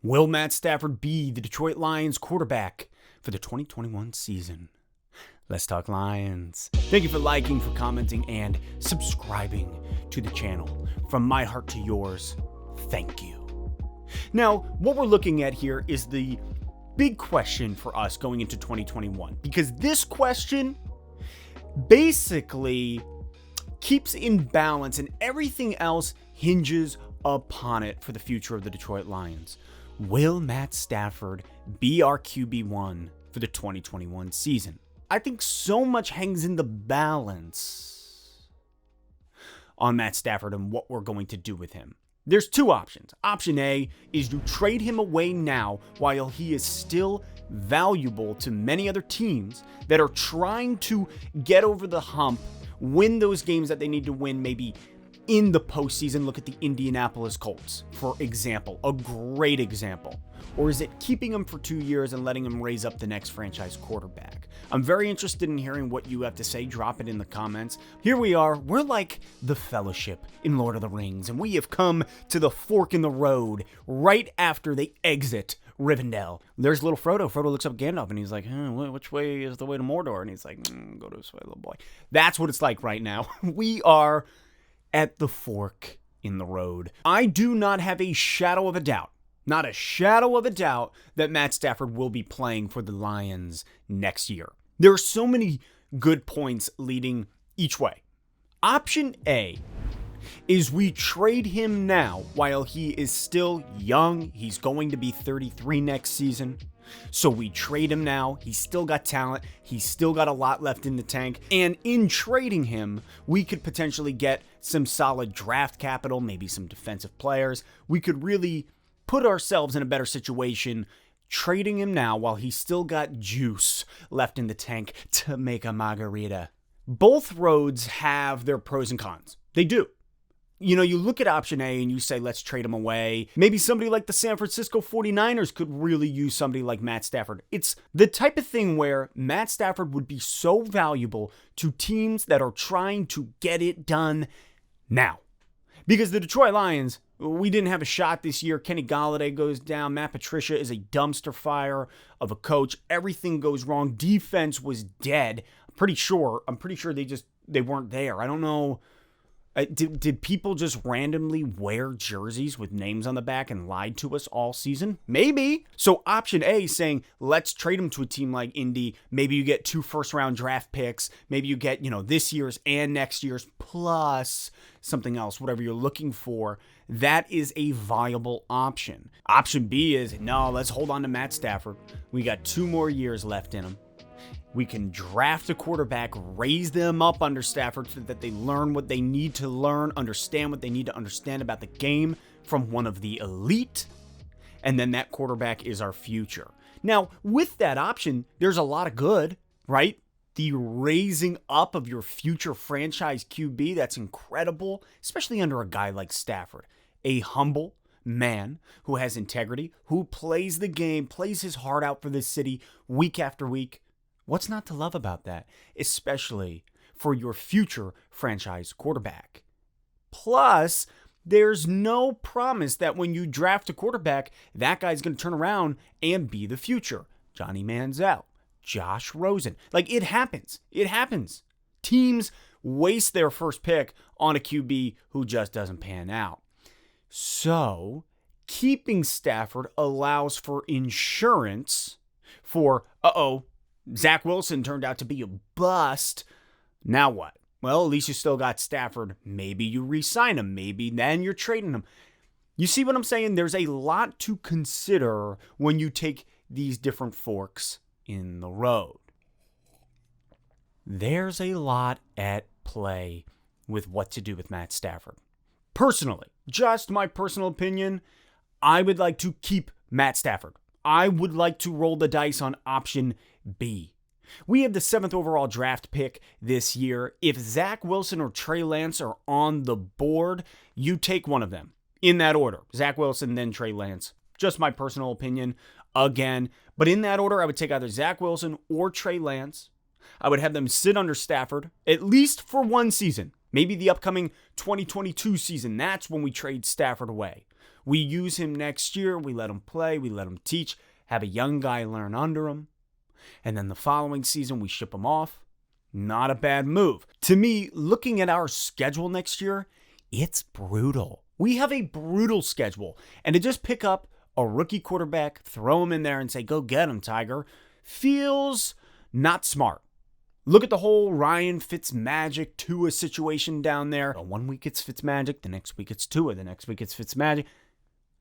Will Matt Stafford be the Detroit Lions quarterback for the 2021 season? Let's talk Lions. Thank you for liking, for commenting, and subscribing to the channel. From my heart to yours, thank you. Now, what we're looking at here is the big question for us going into 2021, because this question basically keeps in balance and everything else hinges upon it for the future of the Detroit Lions. Will Matt Stafford be our QB1 for the 2021 season? I think so much hangs in the balance on Matt Stafford and what we're going to do with him. There's two options. Option A is to trade him away now while he is still valuable to many other teams that are trying to get over the hump, win those games that they need to win, maybe in the postseason. Look at the Indianapolis Colts, for example, a great example. Or is it keeping him for 2 years and letting him raise up the next franchise quarterback? I'm very interested in hearing what you have to say. Drop it in the comments. Here we are. We're like the Fellowship in Lord of the Rings, and we have come to the fork in the road right after they exit Rivendell. There's little Frodo. Frodo looks up Gandalf, and he's like, which way is the way to Mordor? And he's like, go this way, little boy. That's what it's like right now. We are at the fork in the road. I do not have a shadow of a doubt, not a shadow of a doubt, that Matt Stafford will be playing for the Lions next year. There are so many good points leading each way. Option A is we trade him now while he is still young. He's going to be 33 next season. So we trade him now. He's still got talent. He's still got a lot left in the tank. And in trading him, we could potentially get some solid draft capital, maybe some defensive players. We could really put ourselves in a better situation trading him now while he's still got juice left in the tank to make a margarita. Both roads have their pros and cons. They do. You know, you look at option A and you say, let's trade him away. Maybe somebody like the San Francisco 49ers could really use somebody like Matt Stafford. It's the type of thing where Matt Stafford would be so valuable to teams that are trying to get it done now. Because the Detroit Lions, we didn't have a shot this year. Kenny Golladay goes down. Matt Patricia is a dumpster fire of a coach. Everything goes wrong. Defense was dead. I'm pretty sure they weren't there. I don't know. Did people just randomly wear jerseys with names on the back and lied to us all season? Maybe. So option A saying, let's trade him to a team like Indy. Maybe you get 2 first-round draft picks. Maybe you get, this year's and next year's plus something else, whatever you're looking for. That is a viable option. Option B is, no, let's hold on to Matt Stafford. We got 2 more years left in him. We can draft a quarterback, raise them up under Stafford so that they learn what they need to learn, understand what they need to understand about the game from one of the elite, and then that quarterback is our future. Now, with that option, there's a lot of good, right? The raising up of your future franchise QB, that's incredible, especially under a guy like Stafford, a humble man who has integrity, who plays the game, plays his heart out for this city week after week. What's not to love about that, especially for your future franchise quarterback? Plus, there's no promise that when you draft a quarterback, that guy's going to turn around and be the future. Johnny Manziel, Josh Rosen. Like, it happens. It happens. Teams waste their first pick on a QB who just doesn't pan out. So, keeping Stafford allows for insurance for, Zach Wilson turned out to be a bust. Now what? Well, at least you still got Stafford. Maybe you re-sign him. Maybe then you're trading him. You see what I'm saying? There's a lot to consider when you take these different forks in the road. There's a lot at play with what to do with Matt Stafford. Personally, just my personal opinion, I would like to keep Matt Stafford. I would like to roll the dice on option B. We have the 7th overall draft pick this year. If Zach Wilson or Trey Lance are on the board, you take one of them in that order. Zach Wilson, then Trey Lance. Just my personal opinion again. But in that order, I would take either Zach Wilson or Trey Lance. I would have them sit under Stafford, at least for one season. Maybe the upcoming 2022 season. That's when we trade Stafford away. We use him next year. We let him play. We let him teach. Have a young guy learn under him. And then the following season, we ship him off. Not a bad move. To me, looking at our schedule next year, it's brutal. We have a brutal schedule. And to just pick up a rookie quarterback, throw him in there and say, go get him, Tiger, feels not smart. Look at the whole Ryan Fitzmagic Tua situation down there. One week it's Fitzmagic, the next week it's Tua, the next week it's Fitzmagic.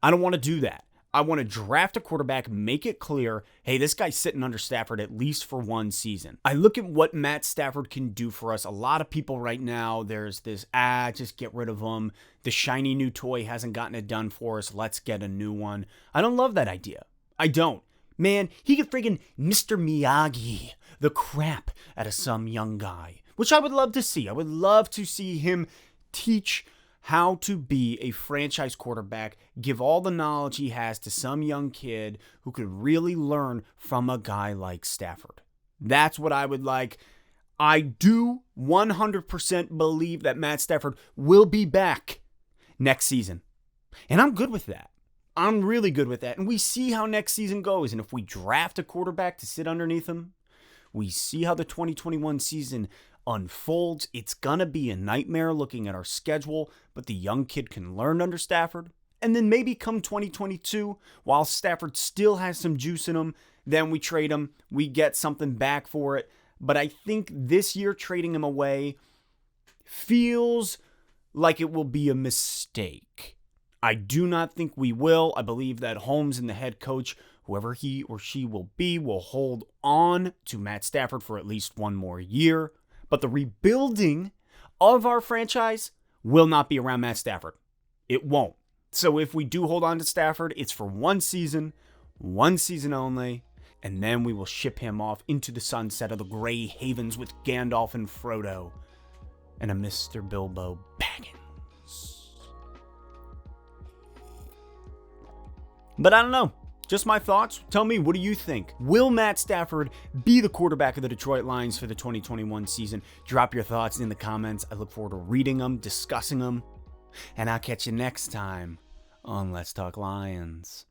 I don't want to do that. I want to draft a quarterback, make it clear, hey, this guy's sitting under Stafford at least for one season. I look at what Matt Stafford can do for us. A lot of people right now, there's this, just get rid of him. The shiny new toy hasn't gotten it done for us. Let's get a new one. I don't love that idea. I don't. Man, he could friggin' Mr. Miyagi the crap out of some young guy, which I would love to see. I would love to see him teach how to be a franchise quarterback, give all the knowledge he has to some young kid who could really learn from a guy like Stafford. That's what I would like. I do 100% believe that Matt Stafford will be back next season. And I'm good with that. I'm really good with that. And we see how next season goes. And if we draft a quarterback to sit underneath him, we see how the 2021 season unfolds. It's going to be a nightmare looking at our schedule, but the young kid can learn under Stafford. And then maybe come 2022, while Stafford still has some juice in him, then we trade him. We get something back for it. But I think this year trading him away feels like it will be a mistake. I do not think we will. I believe that Holmes and the head coach, whoever he or she will be, will hold on to Matt Stafford for at least one more year. But the rebuilding of our franchise will not be around Matt Stafford. It won't. So if we do hold on to Stafford, it's for one season only, and then we will ship him off into the sunset of the Grey Havens with Gandalf and Frodo and a Mr. Bilbo Baggins. But I don't know. Just my thoughts. Tell me, what do you think? Will Matt Stafford be the quarterback of the Detroit Lions for the 2021 season? Drop your thoughts in the comments. I look forward to reading them, discussing them. And I'll catch you next time on Let's Talk Lions.